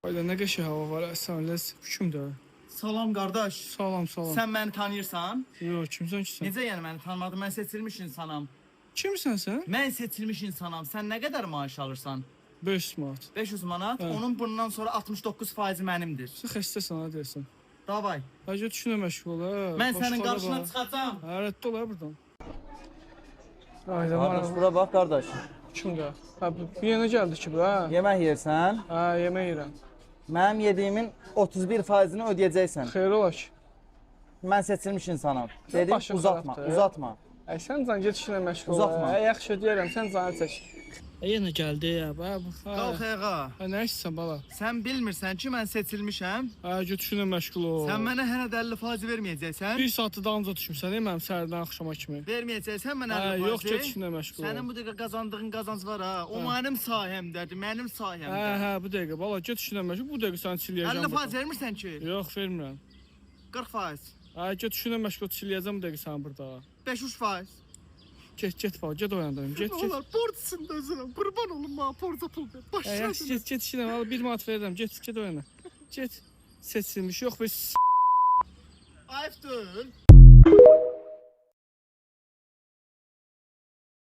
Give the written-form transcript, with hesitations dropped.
Hayda, nə qəşəng hava var. Sən kimdir? Salam qardaş. Salam. Sən məni tanıyırsan? Yox, kimsən ki sən? Necə yəni məni tanımadın? Mən seçilmiş insanam. Kimsən sən? Mən seçilmiş insanam. Sən nə qədər maaş alırsan? 500 manat. 500 manat. Hə. Onun bundan sonra 69% mənimdir. Sən xəstəsən ha deyəsən. Davay. Hacı düşünə məşğul ol ha. Mən sənin Başqaları qarşına var. çıxacağam. Hə, rədd ol ha buradan. Hayda, Qardaş maraq. bura bax qardaş. Kimdir? Ha, bu yenə gəldi ki bu, ha? Yemək yersən, Ha, yemək yeyirəm. mənim yediyimin 31%-ni ödəyəcəksən. Xeyir ola ki. Mən seçilmiş insanam. Dedim başın uzatma, xarabdır. uzatma. Ay sən can get işinə məşğul ol. Uzatma. Ay yaxşı ödəyərəm, sən canı çək. Yenə gəldi ya, bax. Qalx ayağa. Ha, nə istəsən bala? Sən bilmirsən ki, mən seçilmişəm. Ha, get işinə məşğul ol. Sən mənə hələ də 50% verməyəcəksən. bir saatı dalınca düşmüsən, mənim səhərdən axşama kimi. Verməyəcəksən mənə Ha, 50%. yox, get işinə məşğul ol. Sənin bu dəqiqə qazandığın qazanc var ha. O mənim sayəmdədir, mənim sayəmdə. Hə, bu dəqiqə bala get işinə məşğul. Bu dəqiqə səni çiləyəcəm. 50% vermirsən ki? Yox, vermirəm. 40%. Ha, get işinə məşğul çiləyəcəm bu dəqiqə səni burada. 500%. Get bala, get oyandım. Get. Olar borcunda özürəm. Qurban olum mənə borca pul ver. Hə, yaxşı get işinə, al 1 manat verirəm. Get oyana. Get. Seçilmiş. Yox, biz Ayıbdır.